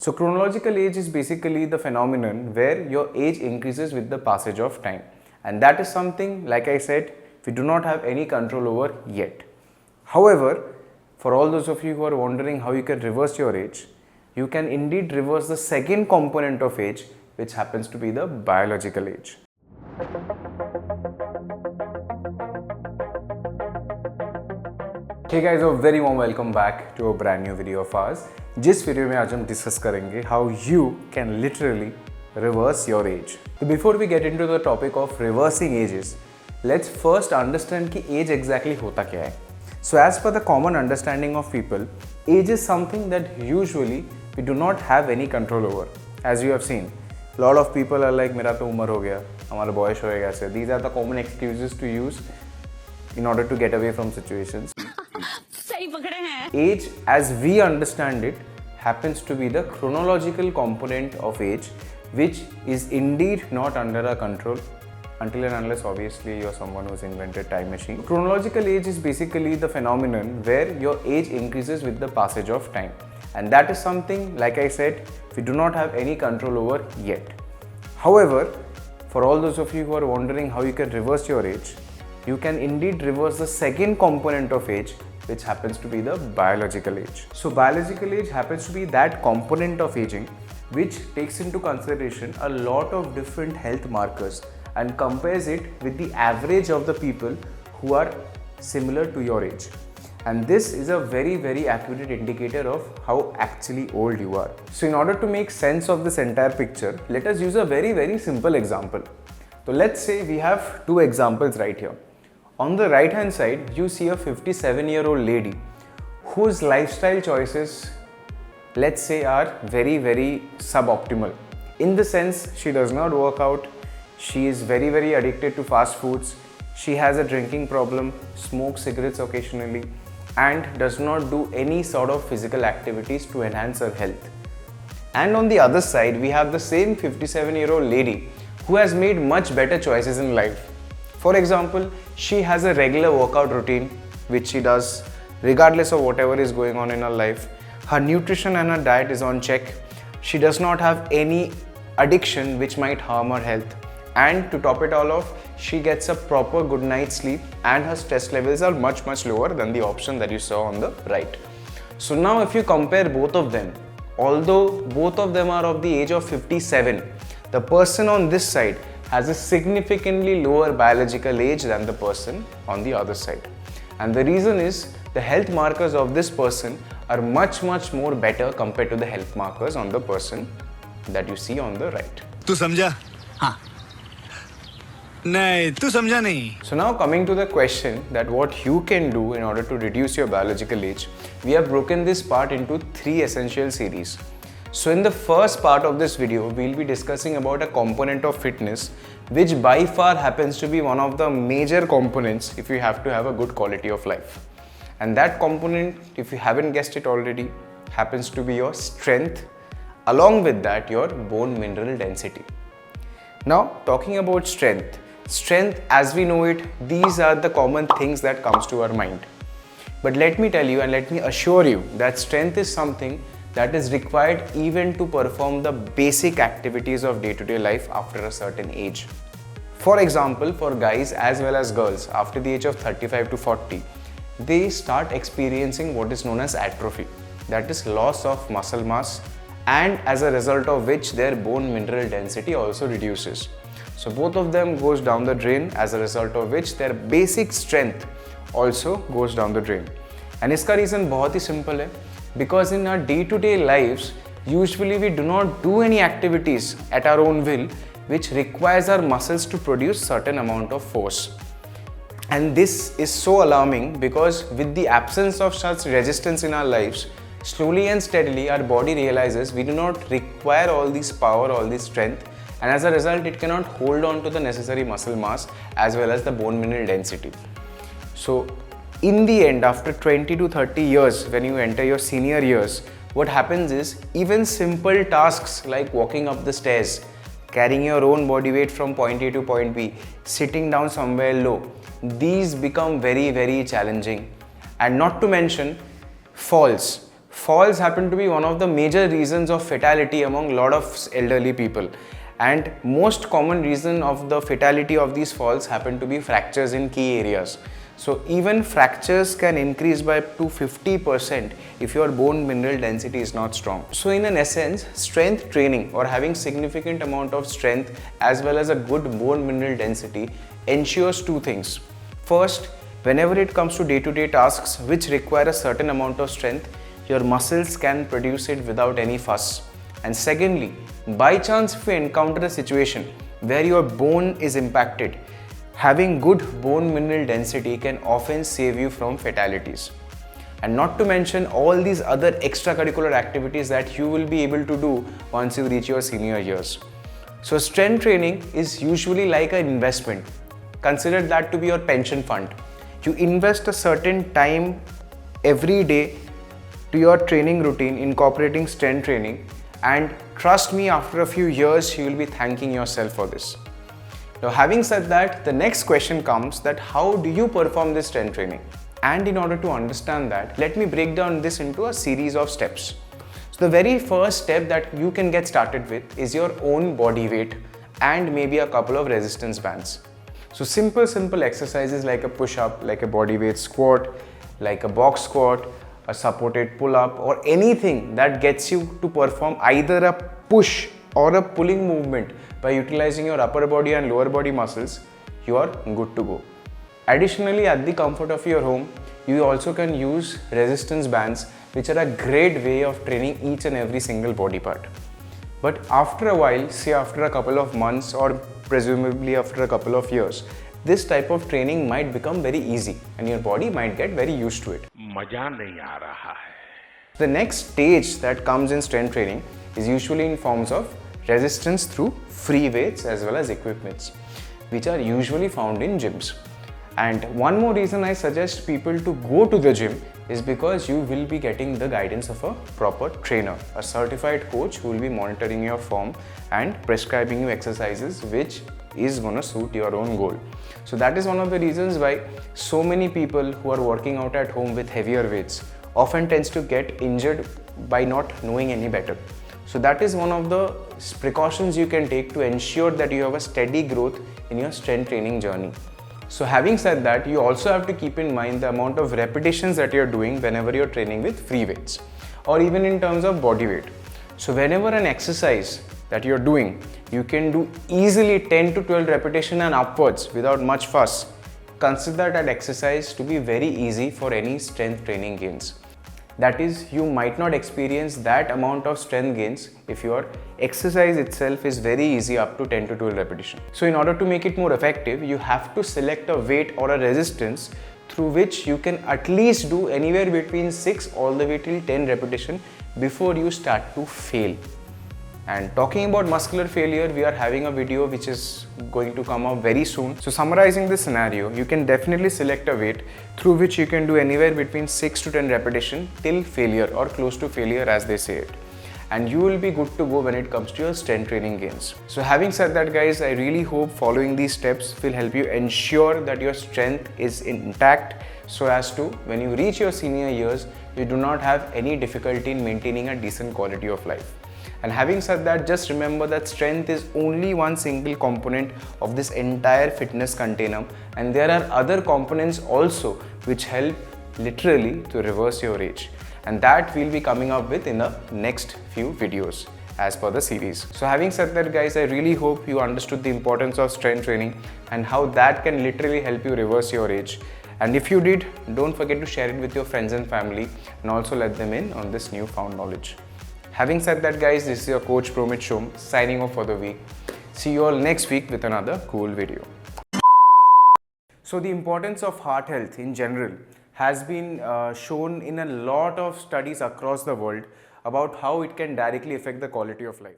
So chronological age is basically the phenomenon where your age increases with the passage of time, and that is something, like I said, we do not have any control over yet. However, for all those of you who are wondering how you can reverse your age, you can indeed reverse the second component of age, which happens to be the biological age. Hey guys, a very warm welcome back to a brand new video of ours. जिस video में आज हम discuss करेंगे how you can literally reverse your age. So before we get into the topic of reversing ages, let's first understand कि age exactly होता क्या है. So as per the common understanding of people, age is something that usually we do not have any control over. As you have seen, a lot of people are like मेरा तो उम्र हो गया, हमारा boys हो गया से. These are the common excuses to use in order to get away from situations. Age, as we understand it, happens to be the chronological component of age, which is indeed not under our control until and unless obviously you're someone who's invented time machine. Chronological age is basically the phenomenon where your age increases with the passage of time, and that is something, like I said, we do not have any control over yet. However, for all those of you who are wondering how you can reverse your age, you can indeed reverse the second component of age, which happens to be the biological age. So biological age happens to be that component of aging which takes into consideration a lot of different health markers and compares it with the average of the people who are similar to your age. And this is a very accurate indicator of how actually old you are. So in order to make sense of this entire picture, let us use a very simple example. So let's say we have two examples right here. On the right hand side, you see a 57-year-old lady whose lifestyle choices, let's say, are very suboptimal. In the sense, she does not work out, she is very addicted to fast foods, she has a drinking problem, smokes cigarettes occasionally, and does not do any sort of physical activities to enhance her health. And on the other side, we have the same 57-year-old lady who has made much better choices in life. For example, she has a regular workout routine which she does regardless of whatever is going on in her life. Her nutrition and her diet is on check. She does not have any addiction which might harm her health. And to top it all off, she gets a proper good night's sleep and her stress levels are much lower than the option that you saw on the right. So now if you compare both of them, although both of them are of the age of 57, the person on this side has a significantly lower biological age than the person on the other side. And the reason is the health markers of this person are much more better compared to the health markers on the person that you see on the right. तू समझा? हाँ. नहीं, तू समझा नहीं. So now coming to the question that what you can do in order to reduce your biological age, we have broken this part into 3 essential series. So in the first part of this video, we'll be discussing about a component of fitness which by far happens to be one of the major components if you have to have a good quality of life. And that component, if you haven't guessed it already, happens to be your strength, along with that your bone mineral density. Now talking about strength as we know it, these are the common things that comes to our mind. But let me tell you and let me assure you that strength is something that is required even to perform the basic activities of day-to-day life after a certain age. For example, for guys as well as girls, after the age of 35 to 40, they start experiencing what is known as atrophy, that is loss of muscle mass, and as a result of which their bone mineral density also reduces. So both of them goes down the drain, as a result of which their basic strength also goes down the drain. And iska reason बहुत ही simple है. Because in our day-to-day lives, usually we do not do any activities at our own will which requires our muscles to produce certain amount of force. And this is so alarming because with the absence of such resistance in our lives, slowly and steadily our body realizes we do not require all this power, all this strength, and as a result it cannot hold on to the necessary muscle mass as well as the bone mineral density. So in the end, after 20 to 30 years, when you enter your senior years, what happens is even simple tasks like walking up the stairs, carrying your own body weight from point A to point B, sitting down somewhere low, these become very challenging. And not to mention falls. Falls happen to be one of the major reasons of fatality among a lot of elderly people, and most common reason of the fatality of these falls happen to be fractures in key areas. So even fractures can increase by up to 50% if your bone mineral density is not strong. So in an essence, strength training or having significant amount of strength as well as a good bone mineral density ensures two things. First, whenever it comes to day-to-day tasks which require a certain amount of strength, your muscles can produce it without any fuss. And secondly, by chance if you encounter a situation where your bone is impacted, having good bone mineral density can often save you from fatalities. And not to mention all these other extracurricular activities that you will be able to do once you reach your senior years. So strength training is usually like an investment. Consider that to be your pension fund. You invest a certain time every day to your training routine incorporating strength training, and trust me, after a few years you will be thanking yourself for this. Now having said that, the next question comes that how do you perform this strength training? And in order to understand that, let me break down this into a series of steps. So the very first step that you can get started with is your own body weight and maybe a couple of resistance bands. So simple exercises like a push-up, like a body weight squat, like a box squat, a supported pull-up, or anything that gets you to perform either a push or a pulling movement by utilizing your upper body and lower body muscles, you are good to go. Additionally, at the comfort of your home, you also can use resistance bands, which are a great way of training each and every single body part. But after a while, say after a couple of months or presumably after a couple of years, this type of training might become very easy and your body might get very used to it. मजा नहीं आ रहा है. The next stage that comes in strength training is usually in forms of resistance through free weights as well as equipments, which are usually found in gyms. And one more reason I suggest people to go to the gym is because you will be getting the guidance of a proper trainer, a certified coach who will be monitoring your form and prescribing you exercises which is going to suit your own goal. So that is one of the reasons why so many people who are working out at home with heavier weights often tends to get injured by not knowing any better. So that is one of the precautions you can take to ensure that you have a steady growth in your strength training journey. So having said that, you also have to keep in mind the amount of repetitions that you're doing whenever you're training with free weights or even in terms of body weight. So whenever an exercise that you're doing, you can do easily 10 to 12 repetitions and upwards without much fuss, consider that exercise to be very easy for any strength training gains. That is, you might not experience that amount of strength gains if your exercise itself is very easy up to 10 to 12 repetitions. So in order to make it more effective, you have to select a weight or a resistance through which you can at least do anywhere between 6 all the way till 10 repetitions before you start to fail. And talking about muscular failure, we are having a video which is going to come up very soon. So summarizing this scenario, you can definitely select a weight through which you can do anywhere between 6 to 10 repetitions till failure or close to failure as they say it. And you will be good to go when it comes to your strength training gains. So having said that guys, I really hope following these steps will help you ensure that your strength is intact so as to when you reach your senior years, you do not have any difficulty in maintaining a decent quality of life. And having said that, just remember that strength is only one single component of this entire fitness container, and there are other components also which help literally to reverse your age, and that we'll be coming up with in the next few videos as per the series. So having said that guys, I really hope you understood the importance of strength training and how that can literally help you reverse your age. And if you did, don't forget to share it with your friends and family and also let them in on this newfound knowledge. Having said that guys, this is your coach Promit Shome signing off for the week. See you all next week with another cool video. So the importance of heart health in general has been shown in a lot of studies across the world about how it can directly affect the quality of life.